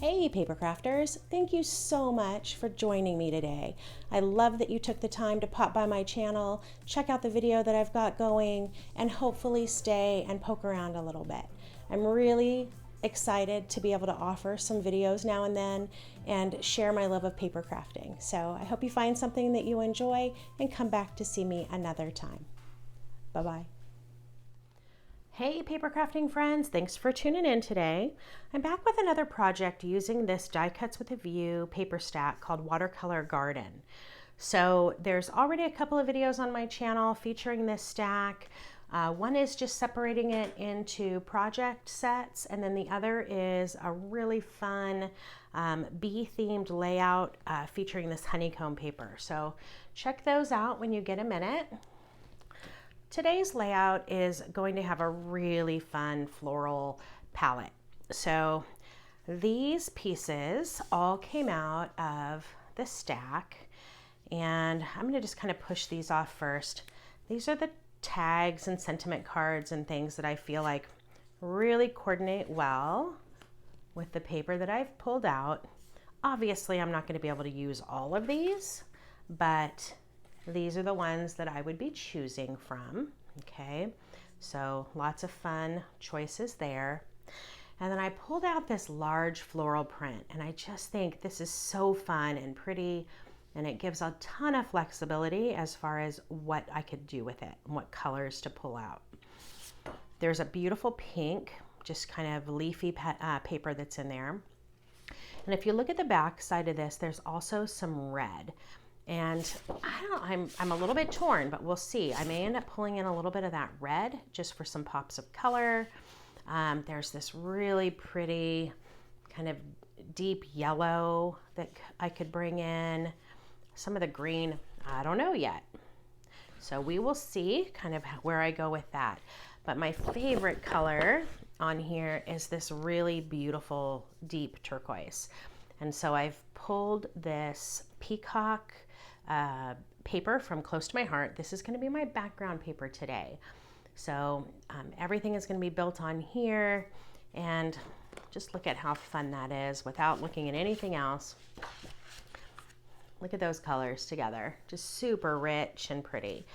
Hey paper crafters, thank you so much for joining me today. I love that you took the time to pop by my channel, check out the video that I've got going, and hopefully stay and poke around a little bit. I'm really excited to be able to offer some videos now and then and share my love of paper crafting. So I hope you find something that you enjoy and come back to see me another time. Bye-bye. Hey paper crafting friends, thanks for tuning in today. I'm back with another project using this Die Cuts with a View paper stack called Watercolor Garden. So there's already a couple of videos on my channel featuring this stack. One is just separating it into project sets, and then the other is a really fun bee-themed layout featuring this honeycomb paper. So check those out when you get a minute. Today's layout is going to have a really fun floral palette. So these pieces all came out of the stack, and I'm going to just kind of push these off first. These are the tags and sentiment cards and things that I feel like really coordinate well with the paper that I've pulled out. Obviously, I'm not going to be able to use all of these, but these are the ones that I would be choosing from. Okay, so lots of fun choices there. And then I pulled out this large floral print, and I just think this is so fun and pretty, and it gives a ton of flexibility as far as what I could do with it and what colors to pull out. There's a beautiful pink, just kind of leafy paper that's in there. And if you look at the back side of this, there's also some red. And I'm a little bit torn, but we'll see. I may end up pulling in a little bit of that red just for some pops of color. There's this really pretty kind of deep yellow that I could bring in. Some of the green, I don't know yet. So we will see kind of where I go with that. But my favorite color on here is this really beautiful deep turquoise. And so I've pulled this Peacock paper from Close to My Heart. This is going to be my background paper today. So everything is going to be built on here, and just look at how fun that is without looking at anything else. Look at those colors together, just super rich and pretty.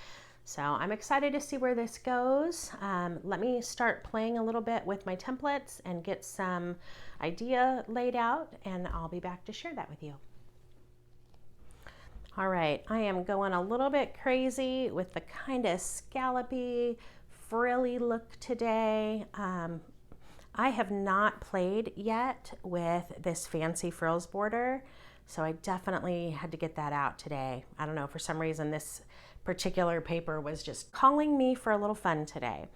So I'm excited to see where this goes. Let me start playing a little bit with my templates and get some idea laid out, and I'll be back to share that with you. All right, I am going a little bit crazy with the kind of scallopy, frilly look today. I have not played yet with this fancy frills border, so I definitely had to get that out today. I don't know, for some reason this particular paper was just calling me for a little fun today.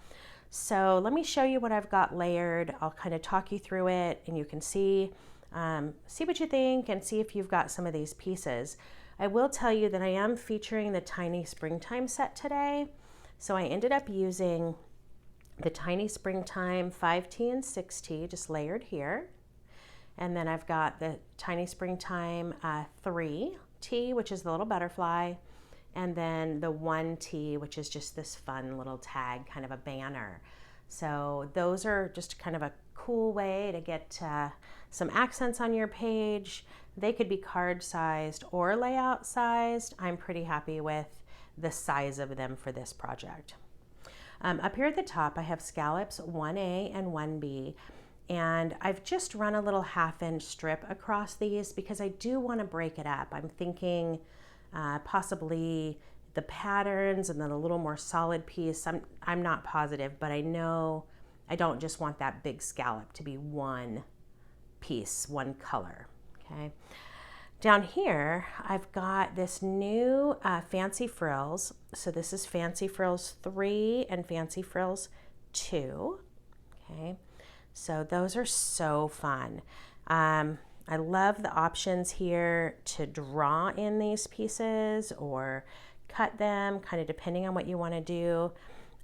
So let me show you what I've got layered. I'll kind of talk you through it, and you can see what you think and see if you've got some of these pieces. I will tell you that I am featuring the Tiny Springtime set today. So I ended up using the Tiny Springtime 5T and 6T just layered here. And then I've got the Tiny Springtime 3T, which is the little butterfly, and then the 1T, which is just this fun little tag, kind of a banner. So those are just kind of a cool way to get some accents on your page. They could be card sized or layout sized. I'm pretty happy with the size of them for this project. Up here at the top, I have scallops 1A and 1B. And I've just run a little 1/2-inch strip across these because I do want to break it up. I'm thinking possibly the patterns and then a little more solid piece. I'm not positive, but I know I don't just want that big scallop to be one piece, one color. Okay. Down here, I've got this new Fancy Frills. So this is Fancy Frills 3 and Fancy Frills 2. Okay. So those are so fun. I love the options here to draw in these pieces or cut them, kind of depending on what you want to do.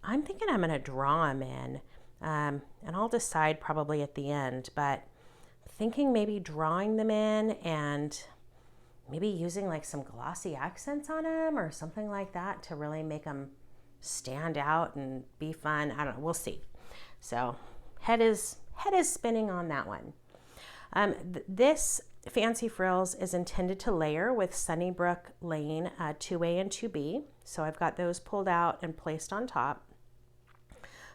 I'm thinking I'm going to draw them in, and I'll decide probably at the end, but thinking maybe drawing them in and maybe using like some glossy accents on them or something like that to really make them stand out and be fun. I don't know, we'll see. So head is spinning on that one. This Fancy Frills is intended to layer with Sunnybrook Lane 2A and 2B. So I've got those pulled out and placed on top.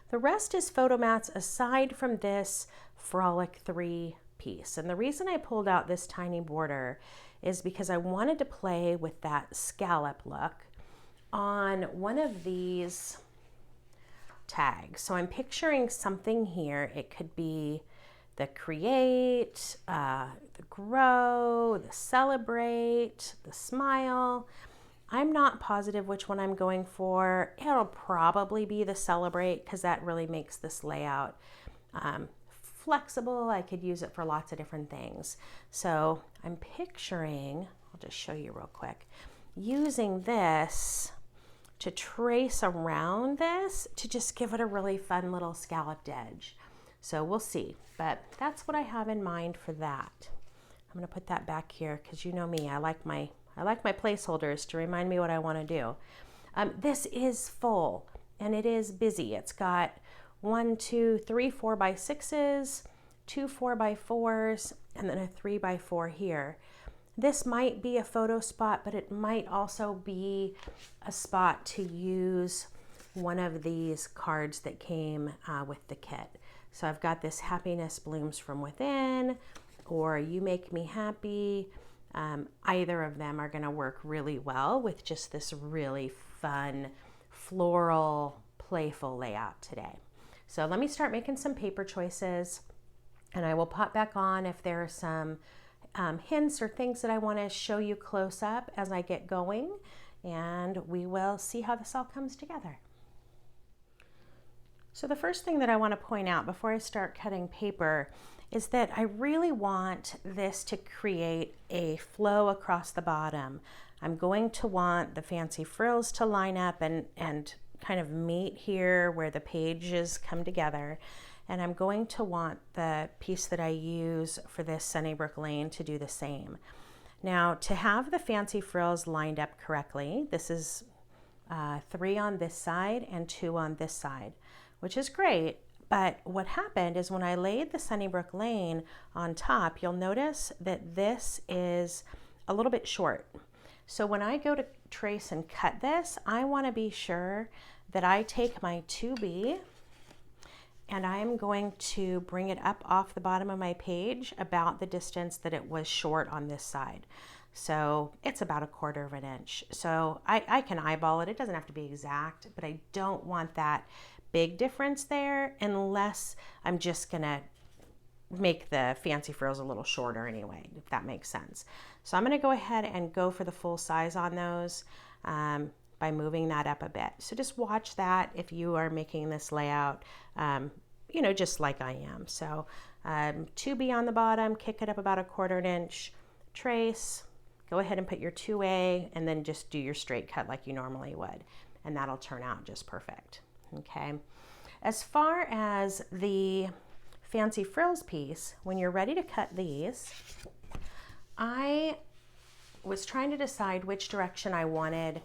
The rest is photo mats aside from this Frolic 3 piece. And the reason I pulled out this tiny border is because I wanted to play with that scallop look on one of these tags. So I'm picturing something here. It could be the create, the grow, the celebrate, the smile. I'm not positive which one I'm going for. It'll probably be the celebrate because that really makes this layout flexible. I could use it for lots of different things. So I'm picturing, I'll just show you real quick, using this to trace around this to just give it a really fun little scalloped edge. So we'll see, but that's what I have in mind for that. I'm gonna put that back here because you know me, I like my placeholders to remind me what I want to do. This is full and it is busy. It's got 1, 2, 3 4x6s, 2 4x4s, and then a 3x4 here. This might be a photo spot, but it might also be a spot to use one of these cards that came with the kit. So I've got this Happiness Blooms from Within, or You Make Me Happy. Either of them are going to work really well with just this really fun, floral, playful layout today. So let me start making some paper choices, and I will pop back on if there are some hints or things that I want to show you close up as I get going, and we will see how this all comes together. So the first thing that I want to point out before I start cutting paper is that I really want this to create a flow across the bottom. I'm going to want the fancy frills to line up and kind of meet here where the pages come together. And I'm going to want the piece that I use for this Sunnybrook Lane to do the same. Now, to have the fancy frills lined up correctly, this is 3 on this side and 2 on this side, which is great. But what happened is when I laid the Sunnybrook Lane on top, you'll notice that this is a little bit short. So when I go to trace and cut this, I want to be sure that I take my 2B and I'm going to bring it up off the bottom of my page about the distance that it was short on this side. So it's about 1/4 of an inch. So I can eyeball it. It doesn't have to be exact, but I don't want that big difference there unless I'm just gonna make the fancy frills a little shorter anyway, if that makes sense. So I'm gonna go ahead and go for the full size on those by moving that up a bit. So just watch that if you are making this layout, you know, just like I am. So 2B on the bottom, kick it up about 1/4 inch, trace, go ahead and put your 2A and then just do your straight cut like you normally would. And that'll turn out just perfect. Okay. As far as the fancy frills piece, when you're ready to cut these, I was trying to decide which direction I wanted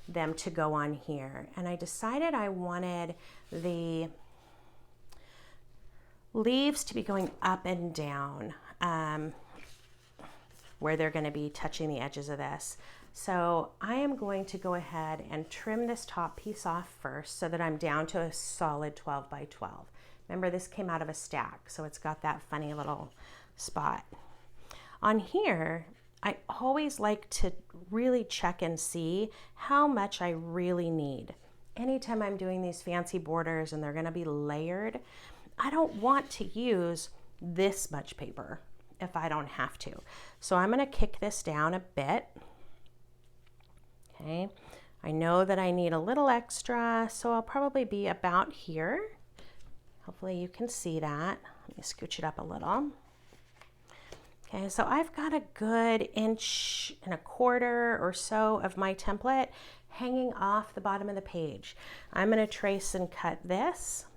them to go on here. And I decided I wanted the leaves to be going up and down where they're going to be touching the edges of this. So I am going to go ahead and trim this top piece off first so that I'm down to a solid 12 by 12. Remember, this came out of a stack, so it's got that funny little spot. On here, I always like to really check and see how much I really need. Anytime I'm doing these fancy borders and they're going to be layered, I don't want to use this much paper if I don't have to. So I'm going to kick this down a bit. Okay, I know that I need a little extra, so I'll probably be about here. Hopefully you can see that. Let me scooch it up a little. Okay, so I've got a good 1.25 inches or so of my template hanging off the bottom of the page. I'm going to trace and cut this.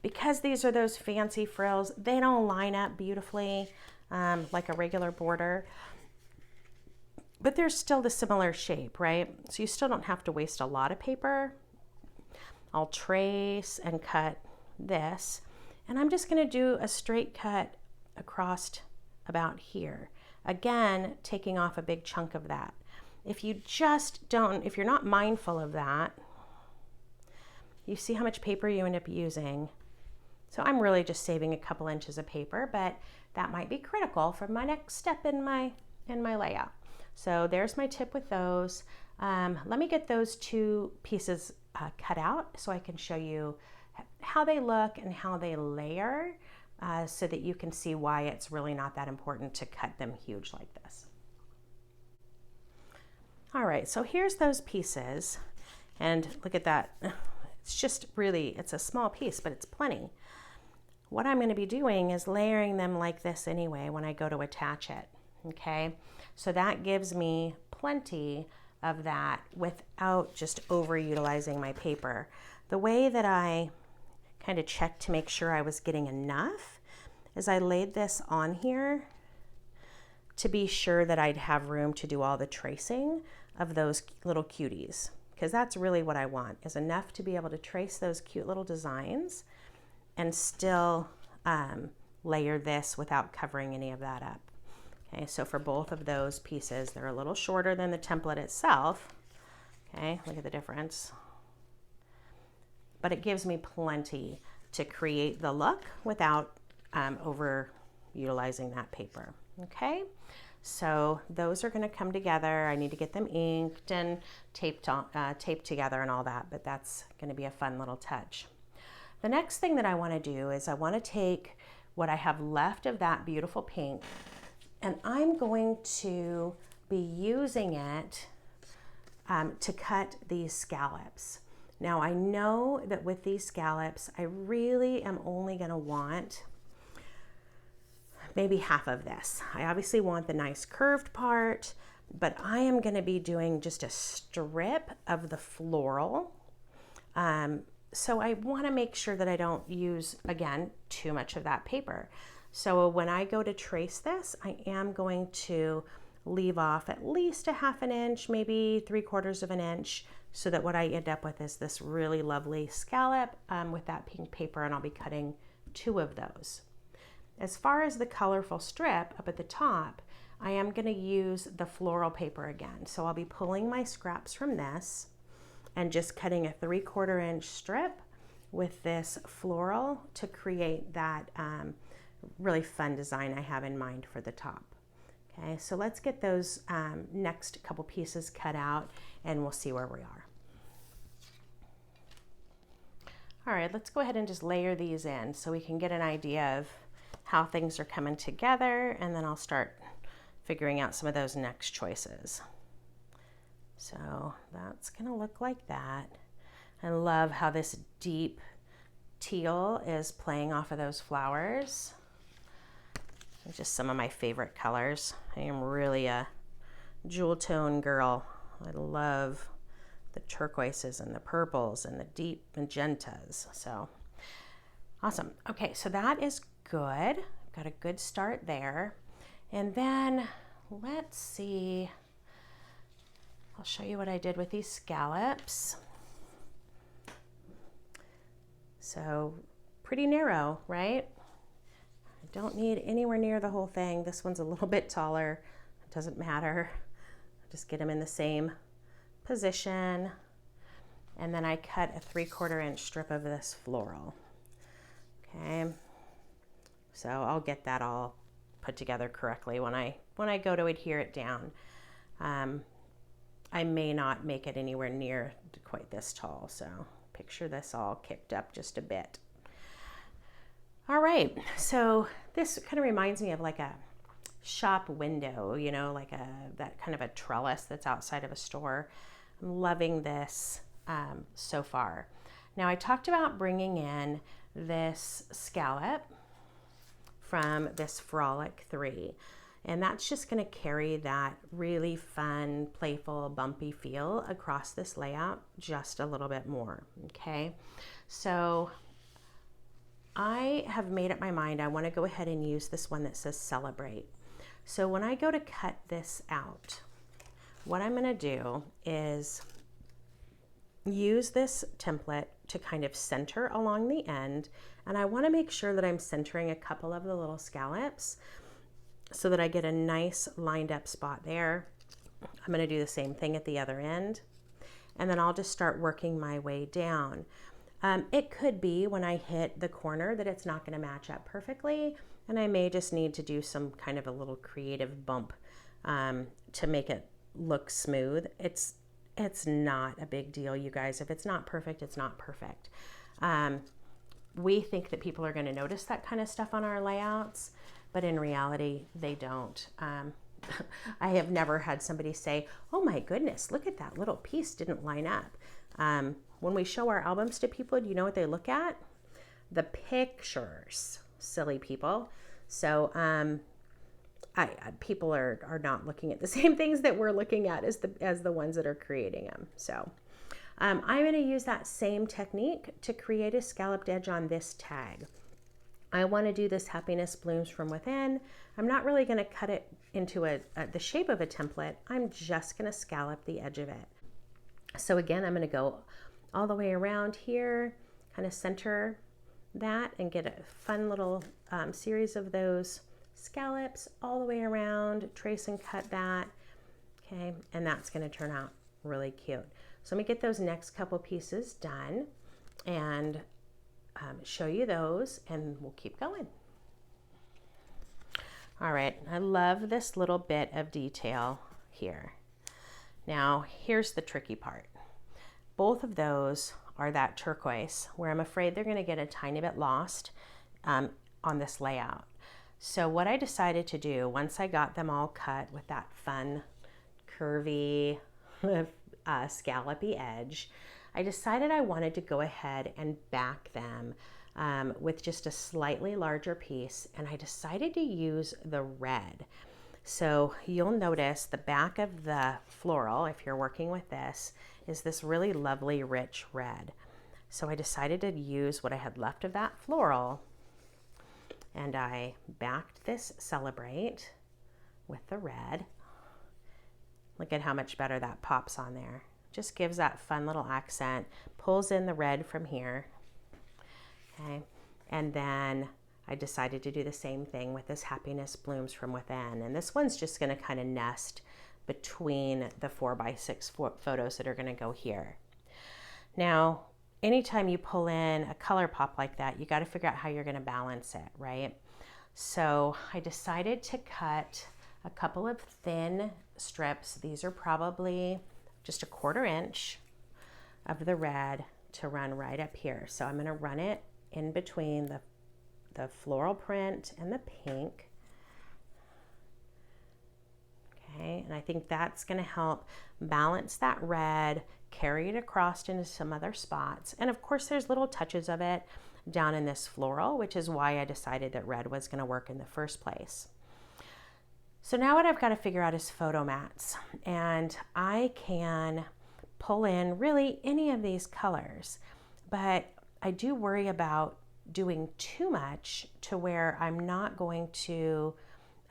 Because these are those fancy frills, they don't line up beautifully like a regular border. But they're still the similar shape, right? So you still don't have to waste a lot of paper. I'll trace and cut this. And I'm just gonna do a straight cut across about here. Again, taking off a big chunk of that. If you just don't, if you're not mindful of that, you see how much paper you end up using. So I'm really just saving a couple inches of paper, but that might be critical for my next step in my layout. So there's my tip with those. Let me get those two pieces cut out so I can show you how they look and how they layer, so that you can see why it's really not that important to cut them huge like this. All right, so here's those pieces, and look at that. It's just really, it's a small piece, but it's plenty. What I'm going to be doing is layering them like this anyway when I go to attach it, okay? So that gives me plenty of that without just overutilizing my paper. The way that I kind of checked to make sure I was getting enough is I laid this on here to be sure that I'd have room to do all the tracing of those little cuties, because that's really what I want, is enough to be able to trace those cute little designs and still layer this without covering any of that up. Okay, so for both of those pieces, they're a little shorter than the template itself. Okay, look at the difference. But it gives me plenty to create the look without over utilizing that paper. Okay, so those are going to come together. I need to get them inked and taped together and all that, but that's going to be a fun little touch. The next thing that I want to do is I want to take what I have left of that beautiful pink, and I'm going to be using it to cut these scallops. Now I know that with these scallops, I really am only going to want maybe half of this. I obviously want the nice curved part, but I am going to be doing just a strip of the floral. So I want to make sure that I don't use, again, too much of that paper. So when I go to trace this, I am going to leave off at least a half an inch, maybe 3/4 of an inch, so that what I end up with is this really lovely scallop with that pink paper, and I'll be cutting 2 of those. As far as the colorful strip up at the top, I am going to use the floral paper again. So I'll be pulling my scraps from this and just cutting a 3/4 inch strip with this floral to create that really fun design I have in mind for the top. Okay, so let's get those next couple pieces cut out and we'll see where we are. All right, let's go ahead and just layer these in so we can get an idea of how things are coming together, and then I'll start figuring out some of those next choices. So that's gonna look like that. I love how this deep teal is playing off of those flowers. Just some of my favorite colors. I am really a jewel tone girl. I love the turquoises and the purples and the deep magentas. So awesome. Okay, so that is good. I've got a good start there. And then let's see. I'll show you what I did with these scallops. So pretty narrow, right? I don't need anywhere near the whole thing. This one's a little bit taller. It doesn't matter. Just get them in the same position. And then I cut a 3/4 inch strip of this floral. Okay. So I'll get that all put together correctly when I go to adhere it down. I may not make it anywhere near quite this tall, so picture this all kicked up just a bit. All right, so this kind of reminds me of like a shop window, you know, like that kind of a trellis that's outside of a store. I'm loving this so far. Now I talked about bringing in this scallop from this Frolic 3. And that's just going to carry that really fun, playful, bumpy feel across this layout just a little bit more, okay? So I have made up my mind. I want to go ahead and use this one that says Celebrate. So when I go to cut this out, what I'm going to do is use this template to kind of center along the end, and I want to make sure that I'm centering a couple of the little scallops so that I get a nice lined up spot there. I'm going to do the same thing at the other end, and then I'll just start working my way down. It could be when I hit the corner that it's not going to match up perfectly, and I may just need to do some kind of a little creative bump to make it look smooth. It's not a big deal, you guys. If it's not perfect, it's not perfect. We think that people are going to notice that kind of stuff on our layouts, but in reality, they don't. I have never had somebody say, oh my goodness, look at that little piece didn't line up. When we show our albums to people, do you know what they look at? The pictures, silly people. So people are not looking at the same things that we're looking at as the ones that are creating them. So I'm going to use that same technique to create a scalloped edge on this tag. I want to do this happiness blooms from within. I'm not really going to cut it into the shape of a template. I'm just going to scallop the edge of it. So again, I'm going to go all the way around here, kind of center that and get a fun little series of those scallops all the way around, trace and cut that. Okay, and that's going to turn out really cute. So let me get those next couple pieces done and show you those, and we'll keep going. All right, I love this little bit of detail here. Now, here's the tricky part. Both of those are that turquoise, where I'm afraid they're going to get a tiny bit lost on this layout. So what I decided to do, once I got them all cut with that fun, curvy, scallopy edge, I decided I wanted to go ahead and back them with just a slightly larger piece, and I decided to use the red. So you'll notice the back of the floral, if you're working with this, is this really lovely rich red. So I decided to use what I had left of that floral, and I backed this Celebrate with the red. Look at how much better that pops on there. Just gives that fun little accent, pulls in the red from here. Okay, and then I decided to do the same thing with this Happiness Blooms from Within. And this one's just going to kind of nest between the 4x6 photos that are going to go here. Now, anytime you pull in a color pop like that, you got to figure out how you're going to balance it, right? So I decided to cut a couple of thin strips. These are probably just 1/4 inch of the red to run right up here. So I'm going to run it in between the floral print and the pink. Okay, and I think that's going to help balance that red, carry it across into some other spots. And of course, there's little touches of it down in this floral, which is why I decided that red was going to work in the first place. So now what I've got to figure out is photo mats, and I can pull in really any of these colors, but I do worry about doing too much to where I'm not going to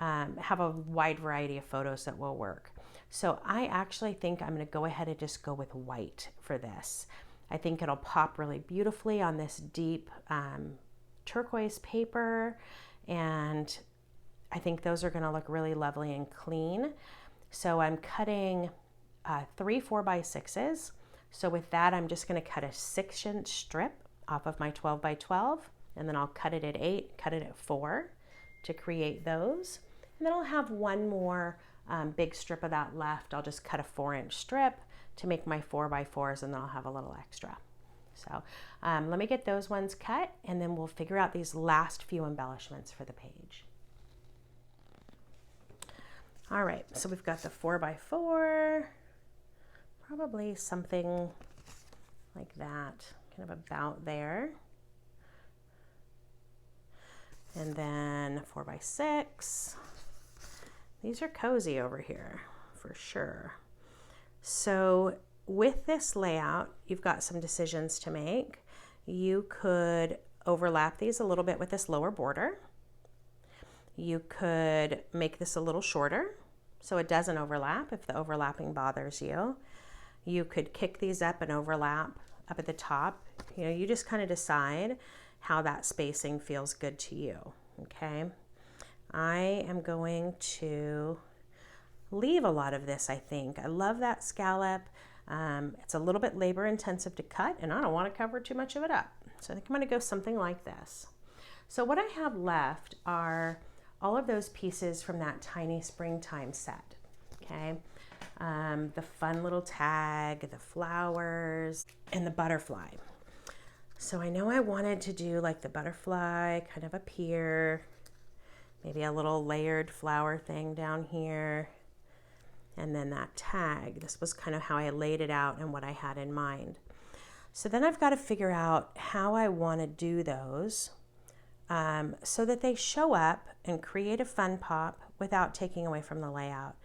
have a wide variety of photos that will work. So I actually think I'm going to go ahead and just go with white for this. I think it'll pop really beautifully on this deep turquoise paper, and I think those are going to look really lovely and clean. So I'm cutting 3 4x6s. So with that, I'm just going to cut a 6-inch strip off of my 12x12, and then I'll cut it at 8, cut it at 4 to create those. And then I'll have one more big strip of that left. I'll just cut a 4-inch strip to make my 4x4s, and then I'll have a little extra. So let me get those ones cut, and then we'll figure out these last few embellishments for the page. All right, so we've got the 4x4, probably something like that, kind of about there. And then 4x6. These are cozy over here for sure. So with this layout, you've got some decisions to make. You could overlap these a little bit with this lower border. You could make this a little shorter so it doesn't overlap if the overlapping bothers you. You could kick these up and overlap up at the top. You know, you just kind of decide how that spacing feels good to you, okay? I am going to leave a lot of this, I think. I love that scallop. It's a little bit labor intensive to cut, and I don't want to cover too much of it up. So I think I'm going to go something like this. So what I have left are all of those pieces from that tiny springtime set, okay? The fun little tag, the flowers, and the butterfly. So I know I wanted to do like the butterfly kind of up here, maybe a little layered flower thing down here, and then that tag. This was kind of how I laid it out and what I had in mind. So then I've got to figure out how I want to do those so that they show up and create a fun pop without taking away from the layout.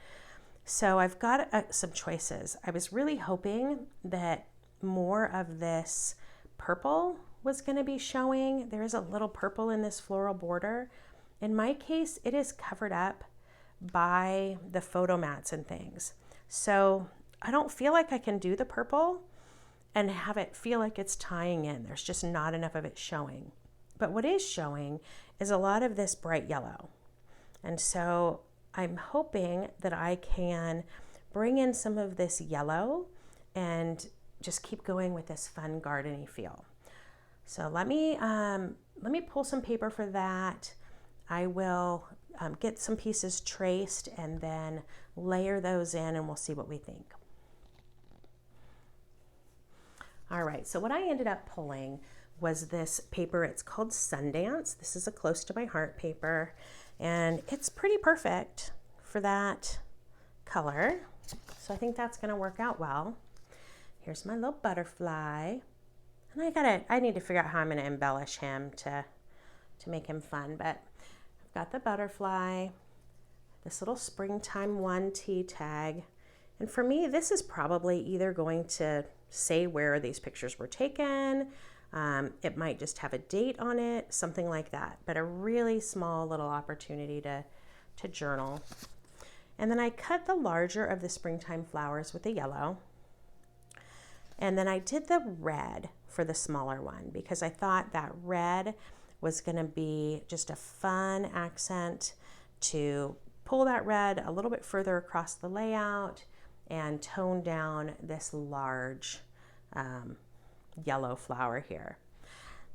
So I've got some choices. I was really hoping that more of this purple was going to be showing. There is a little purple in this floral border. In my case, it is covered up by the photo mats and things. So I don't feel like I can do the purple and have it feel like it's tying in. There's just not enough of it showing. But what is showing is a lot of this bright yellow. And so I'm hoping that I can bring in some of this yellow and just keep going with this fun gardeny feel. So let me pull some paper for that. I will get some pieces traced and then layer those in, and we'll see what we think. All right, so what I ended up pulling was this paper. It's called Sundance. This is a close to my heart paper, and it's pretty perfect for that color. So I think that's gonna work out well. Here's my little butterfly. And I need to figure out how I'm gonna embellish him to make him fun, but I've got the butterfly, this little springtime 1T tag. And for me, this is probably either going to say where these pictures were taken. It might just have a date on it, something like that, but a really small little opportunity to journal. And then I cut the larger of the springtime flowers with the yellow. And then I did the red for the smaller one because I thought that red was going to be just a fun accent to pull that red a little bit further across the layout and tone down this large yellow flower here.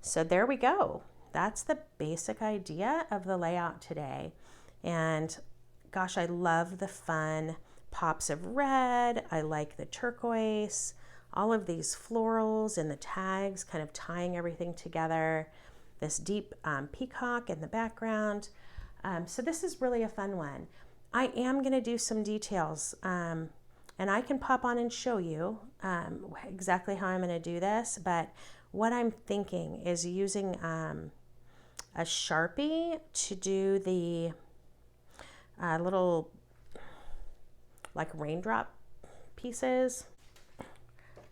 So there we go. That's the basic idea of the layout today. And gosh, I love the fun pops of red. I like the turquoise, all of these florals and the tags kind of tying everything together. This deep peacock in the background. So this is really a fun one. I am going to do some details and I can pop on and show you exactly how I'm going to do this, but what I'm thinking is using a Sharpie to do the little like raindrop pieces.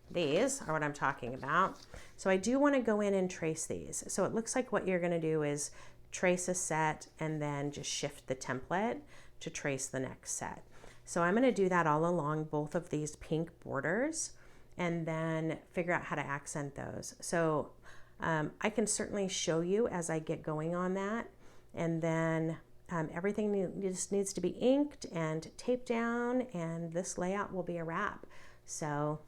These are what I'm talking about. So I do want to go in and trace these. So it looks like what you're going to do is trace a set and then just shift the template to trace the next set. So I'm going to do that all along both of these pink borders and then figure out how to accent those. So I can certainly show you as I get going on that. And then everything just needs to be inked and taped down, and this layout will be a wrap. So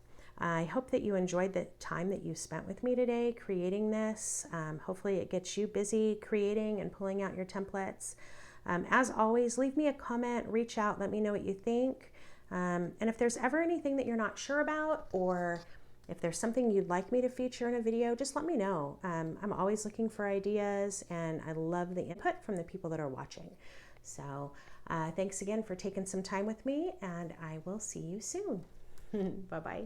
I hope that you enjoyed the time that you spent with me today creating this. Hopefully it gets you busy creating and pulling out your templates. As always, leave me a comment, reach out, let me know what you think. And if there's ever anything that you're not sure about, or if there's something you'd like me to feature in a video, just let me know. I'm always looking for ideas, and I love the input from the people that are watching. So thanks again for taking some time with me, and I will see you soon. Bye-bye.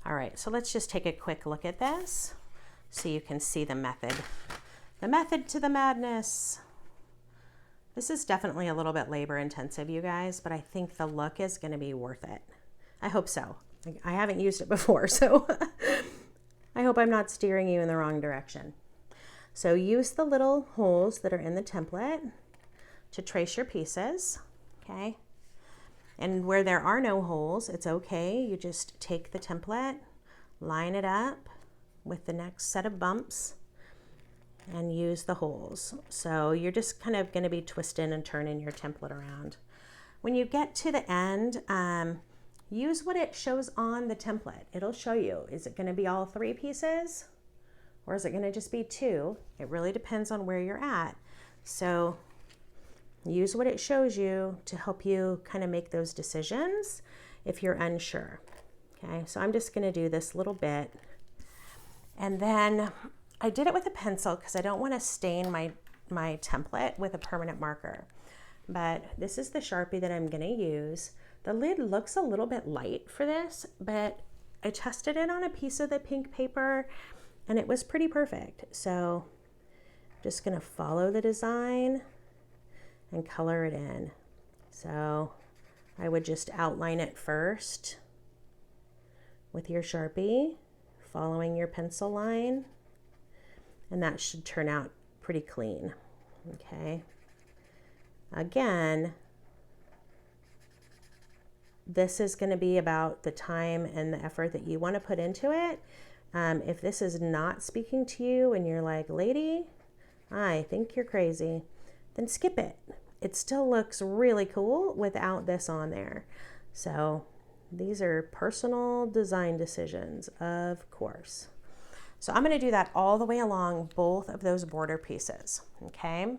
All right, so let's just take a quick look at this so you can see the method. The method to the madness. This is definitely a little bit labor intensive, you guys, but I think the look is going to be worth it. I hope so. I haven't used it before, so I hope I'm not steering you in the wrong direction. So use the little holes that are in the template to trace your pieces, okay? And where there are no holes, it's okay. You just take the template, line it up with the next set of bumps, and use the holes. So you're just kind of going to be twisting and turning your template around. When you get to the end, use what it shows on the template. It'll show you, is it going to be all 3 pieces or is it going to just be 2? It really depends on where you're at. So use what it shows you to help you kind of make those decisions if you're unsure. Okay, so I'm just going to do this little bit. And then I did it with a pencil because I don't want to stain my template with a permanent marker. But this is the Sharpie that I'm going to use. The lid looks a little bit light for this, but I tested it on a piece of the pink paper and it was pretty perfect. So I'm just going to follow the design and color it in. So I would just outline it first with your Sharpie, following your pencil line, and that should turn out pretty clean. Okay. Again, this is going to be about the time and the effort that you want to put into it. If this is not speaking to you and you're like, lady, I think you're crazy, then skip it. It still looks really cool without this on there. So these are personal design decisions, of course. So I'm going to do that all the way along both of those border pieces. Okay.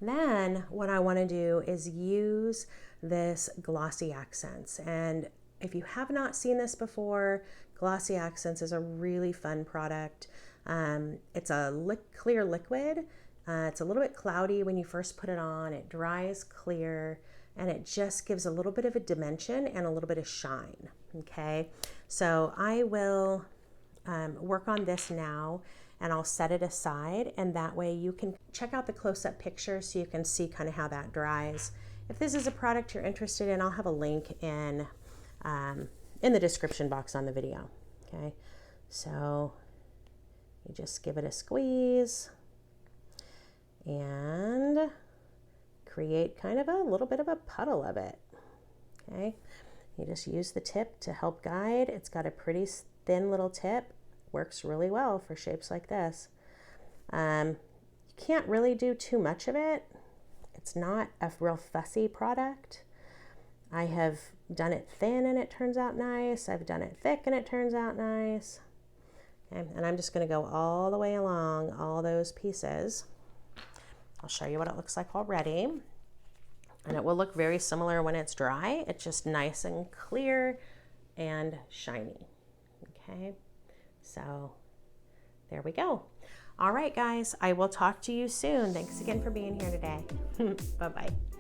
Then what I want to do is use this Glossy Accents. And if you have not seen this before, Glossy Accents is a really fun product. It's a clear liquid. It's a little bit cloudy when you first put it on. It dries clear and it just gives a little bit of a dimension and a little bit of shine. Okay, so I will work on this now and I'll set it aside, and that way you can check out the close-up picture so you can see kind of how that dries. If this is a product you're interested in, I'll have a link in the description box on the video. Okay, so you just give it a squeeze and create kind of a little bit of a puddle of it. Okay, you just use the tip to help guide. It's got a pretty thin little tip. Works really well for shapes like this. You can't really do too much of it. It's not a real fussy product. I have done it thin and it turns out nice. I've done it thick and it turns out nice. Okay, and I'm just going to go all the way along all those pieces. I'll show you what it looks like already. And it will look very similar when it's dry. It's just nice and clear and shiny. Okay. So there we go. All right, guys, I will talk to you soon. Thanks again for being here today. Bye-bye.